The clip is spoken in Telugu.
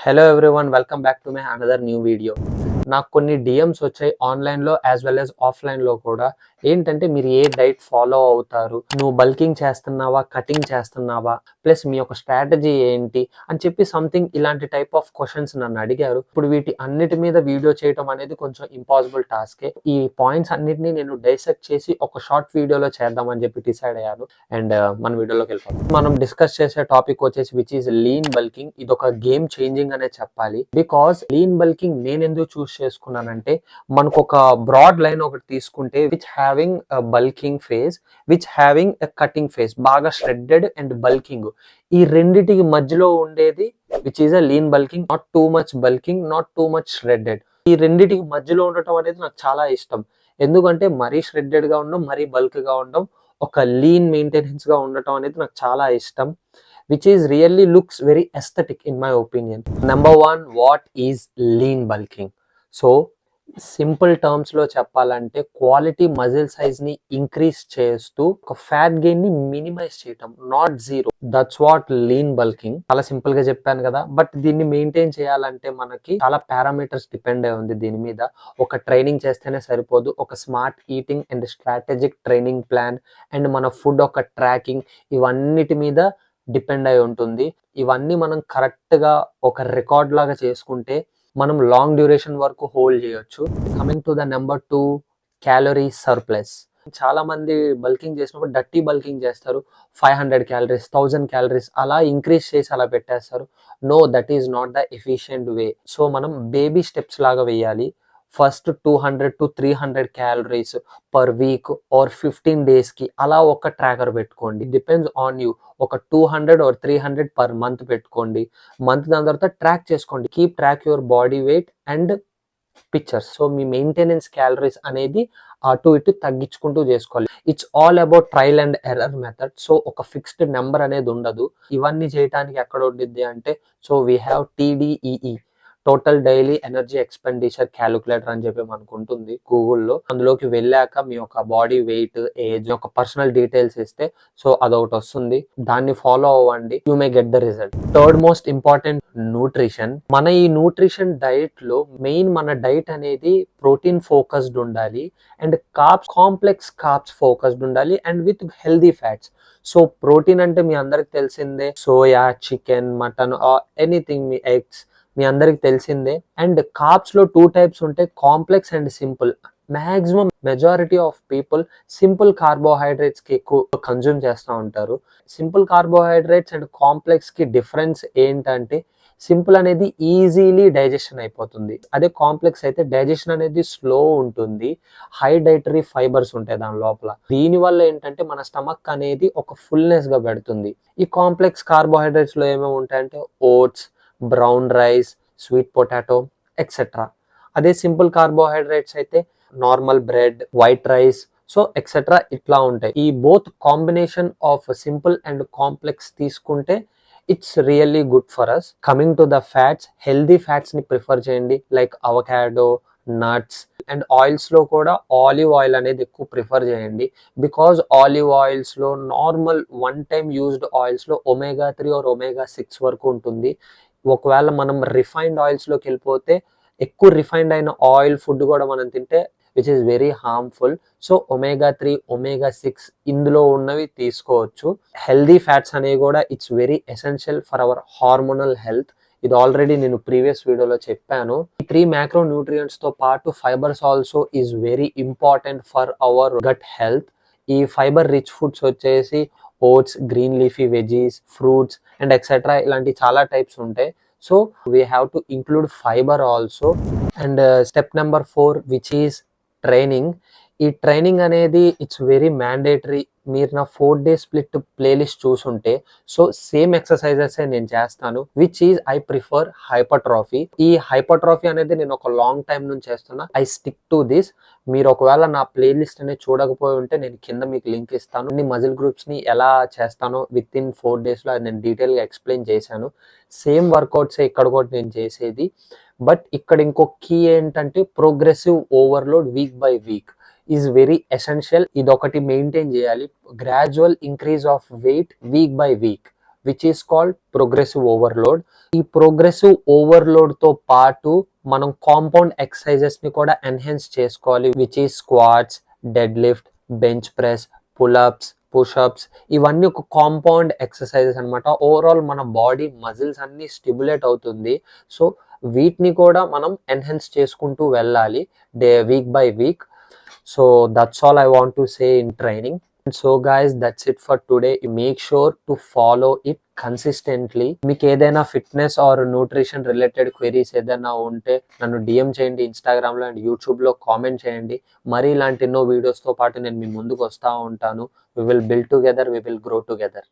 Hello everyone, welcome back to my another new video. నాకు కొన్ని డిఎమ్స్ వచ్చాయి ఆన్లైన్లో యాజ్ వెల్ యాజ్ ఆఫ్లైన్లో కూడా. ఏంటంటే మీరు ఏ డైట్ ఫాలో అవుతారు, నువ్వు బల్కింగ్ చేస్తున్నావా, కటింగ్ చేస్తున్నావా, ప్లస్ మీ యొక్క స్ట్రాటజీ ఏంటి అని చెప్పి సంథింగ్ ఇలాంటి టైప్ ఆఫ్ క్వశ్చన్స్ నన్ను అడిగారు. ఇప్పుడు వీటి అన్నిటి మీద వీడియో చేయడం అనేది కొంచెం ఇంపాసిబుల్ టాస్కే. ఈ పాయింట్స్ అన్నిటిని నేను డైసెక్ట్ చేసి ఒక షార్ట్ వీడియోలో చేద్దామని చెప్పి డిసైడ్ అయ్యాను. అండ్ మన వీడియోలోకి వెళ్ళిపోతాం. మనం డిస్కస్ చేసే టాపిక్ వచ్చేసి విచ్ ఈస్ లీన్ బల్కింగ్. ఇది ఒక గేమ్ చేంజింగ్ అనే చెప్పాలి. బికాస్ లీన్ బల్కింగ్ నేను ఎందుకు చూస్ చేసుకున్నానంటే, మనకు ఒక బ్రాడ్ లైన్ ఒకటి తీసుకుంటే which having bulking phase, which having cutting phase, బాగా ష్రెడ్డెడ్ అండ్ బల్కింగ్, ఈ రెండిటికి మధ్యలో ఉండేది which is a lean bulking. Not too much bulking, not too much shredded. ఈ రెండిటికి మధ్యలో ఉండటం అనేది నాకు చాలా ఇష్టం. ఎందుకంటే మరీ ష్రెడ్డెడ్ గా ఉండడం, మరీ బల్క్ గా ఉండడం, ఒక లీన్ మెయింటెనెన్స్ గా ఉండటం అనేది నాకు చాలా ఇష్టం, which is really looks very aesthetic in my opinion. Number one, what is lean bulking? So simple terms లో చెప్పాలంటే క్వాలిటీ మజిల్ సైజ్ ని ఇంక్రీజ్ చేస్తూ ఒక ఫ్యాట్ గెయిన్ ని మినిమైజ్ చేయటం, not zero. That's what lean bulking. చాలా సింపుల్ గా చెప్పాను కదా, బట్ దీన్ని మెయింటైన్ చేయాలంటే మనకి చాలా పారామీటర్స్ డిపెండ్ అయి ఉంది దీని మీద. ఒక ట్రైనింగ్ చేస్తేనే సరిపోదు, ఒక smart eating and strategic training plan and మన ఫుడ్ ఒక ట్రాకింగ్, ఇవన్నిటి మీద డిపెండ్ అయి ఉంటుంది. ఇవన్నీ మనం కరెక్ట్ గా ఒక రికార్డ్ లాగా చేసుకుంటే మనం లాంగ్ డ్యూరేషన్ వరకు హోల్డ్ చేయొచ్చు. Coming to the number 2, calorie surplus. చాలా మంది బల్కింగ్ చేసినప్పుడు డర్టీ బల్కింగ్ చేస్తారు. 500 క్యాలరీస్, 1000 క్యాలరీస్ అలా ఇంక్రీజ్ చేసి అలా పెట్టేస్తారు. No, that is not the efficient way. So మనం బేబీ స్టెప్స్ లాగా వేయాలి. First 200 to 300 calories per week or 15 days కి అలా ఒక ట్రాకర్ పెట్టుకోండి. Depends on you. ఒక 200 or 300 పర్ మంత్ పెట్టుకోండి. మంత్ దాని తర్వాత ట్రాక్ చేసుకోండి. Keep track your body weight and pictures. So మీ మెయింటెనెన్స్ క్యాలరీస్ అనేది అటు ఇటు తగ్గించుకుంటూ చేసుకోవాలి. It's all about trial and error method. So ఒక ఫిక్స్డ్ నెంబర్ అనేది ఉండదు. ఇవన్నీ చేయడానికి ఎక్కడ ఉండిద్ది అంటే, so we have TDEE, total daily energy expenditure calculator అని చెప్పి మనకు ఉంటుంది గూగుల్లో. అందులోకి వెళ్ళాక మీ యొక్క బాడీ వెయిట్, ఏజ్, ఒక పర్సనల్ డీటెయిల్స్ ఇస్తే సో అదొకటి వస్తుంది. దాన్ని ఫాలో అవ్వండి, you may get the result. Third most important, nutrition. మన ఈ న్యూట్రిషన్ డైట్ లో మెయిన్ మన డైట్ అనేది ప్రోటీన్ ఫోకస్డ్ ఉండాలి అండ్ కాంప్లెక్స్ కార్బ్స్ ఫోకస్డ్ ఉండాలి and with healthy fats. So protein అంటే మీ అందరికి తెలిసిందే, సోయా, చికెన్, మటన్, ఎనీథింగ్, మీ ఎగ్స్, మీ అందరికి తెలిసిందే. అండ్ కార్బ్స్ లో 2 types ఉంటాయి, complex and simple. Maximum majority of people simple carbohydrates కి ఎక్కువ కన్జ్యూమ్ చేస్తూ ఉంటారు. సింపుల్ కార్బోహైడ్రేట్స్ అండ్ కాంప్లెక్స్ కి డిఫరెన్స్ ఏంటంటే, సింపుల్ అనేది ఈజీలీ డైజెషన్ అయిపోతుంది, అదే కాంప్లెక్స్ అయితే డైజెషన్ అనేది స్లో ఉంటుంది, హై డైటరీ ఫైబర్స్ ఉంటాయి దాని లోపల. దీని వల్ల ఏంటంటే మన స్టమక్ అనేది ఒక ఫుల్నెస్ గా పెడుతుంది. ఈ కాంప్లెక్స్ కార్బోహైడ్రేట్స్ లో ఏమేమి ఉంటాయంటే oats, brown rice, sweet potato etcetera. అదే సింపుల్ కార్బోహైడ్రేట్స్ అయితే normal bread, white rice, so etcetera ఇట్లా ఉంటాయి. ఈ both combination of simple and complex తీసుకుంటే it's really good for us. Coming to the fats, healthy fats ని ప్రిఫర్ చేయండి, like avocado, nuts and oils లో కూడా ఆలివ్ ఆయిల్ అనేది ఎక్కువ ప్రిఫర్ చేయండి. బికాజ్ ఆలివ్ ఆయిల్స్ లో నార్మల్ 1 time యూజ్డ్ ఆయిల్స్ లో omega-3 or omega-6 వరకు ఉంటుంది. ఒకవేళ మనం రిఫైన్డ్ ఆయిల్స్ లోకి వెళ్ళిపోతే, ఎక్కువ రిఫైన్డ్ అయిన ఆయిల్ ఫుడ్ కూడా మనం తింటే which is very harmful. So omega-3, omega-6 ఇందులో ఉన్నవి తీసుకోవచ్చు. హెల్దీ ఫ్యాట్స్ అనేవి కూడా it's very essential for our hormonal health. ఇది ఆల్రెడీ నేను ప్రీవియస్ వీడియోలో చెప్పాను. ఈ 3 మ్యాక్రో న్యూట్రియంట్స్ తో పాటు fibres also is very important for our gut health. ఈ ఫైబర్ రిచ్ ఫుడ్స్ వచ్చేసి oats, green leafy veggies, fruits and etcetera, ఇలాంటి చాలా టైప్స్ ఉంటాయి. So we have to include fibre also. And step number 4 which is training. ఈ ట్రైనింగ్ అనేది ఇట్స్ వెరీ మ్యాండేటరీ. మీరు నా 4-day స్ప్లిట్ ప్లేలిస్ట్ చూసుంటే, సో సేమ్ ఎక్సర్సైజెస్ నేను చేస్తాను, which is I prefer hypertrophy. ఈ హైపర్ట్రోఫీ అనేది నేను ఒక లాంగ్ టైం నుంచి చేస్తున్నా. I stick to this. మీరు ఒకవేళ నా ప్లేలిస్ట్ అనేది చూడకపోయి ఉంటే నేను కింద మీకు లింక్ ఇస్తాను. అన్ని మజిల్ గ్రూప్స్ ని ఎలా చేస్తానో విత్ ఇన్ 4 days లో అది నేను డీటెయిల్ గా ఎక్స్ప్లెయిన్ చేశాను. సేమ్ వర్కౌట్స్ ఇక్కడ కూడా నేను చేసేది. బట్ ఇక్కడ ఇంకో కీ ఏంటంటే, progressive overload week by week is very essential. ఇది ఒకటి మెయింటైన్ చేయాలి. Gradual increase of weight week by week. Which is called progressive overload. ఈ ప్రోగ్రెసివ్ ఓవర్లోడ్ తో పాటు మనం కాంపౌండ్ ఎక్సర్సైజెస్ ని కూడా ఎన్హాన్స్ చేసుకోవాలి, which is squats, dead lift, bench press, pull-ups, push-ups. ఇవన్నీ ఒక కాంపౌండ్ ఎక్సర్సైజెస్ అనమాట. ఓవరాల్ మన బాడీ మజిల్స్ అన్ని స్టిమ్యులేట్ అవుతుంది. సో వీటిని కూడా మనం ఎన్హాన్స్ చేసుకుంటూ వెళ్ళాలి week by week. So that's all I want to say in training. So guys, that's it for today. Make sure to follow it consistently. మీకు ఏదైనా fitness or nutrition related queries ఏదైనా ఉంటే నన్ను DM చేయండి ఇన్స్టాగ్రామ్లో అండ్ యూట్యూబ్లో కామెంట్ చేయండి. మరి ఇలాంటి ఎన్నో వీడియోస్తో పాటు నేను మీ ముందుకు వస్తూ ఉంటాను. We will build together, we will grow together.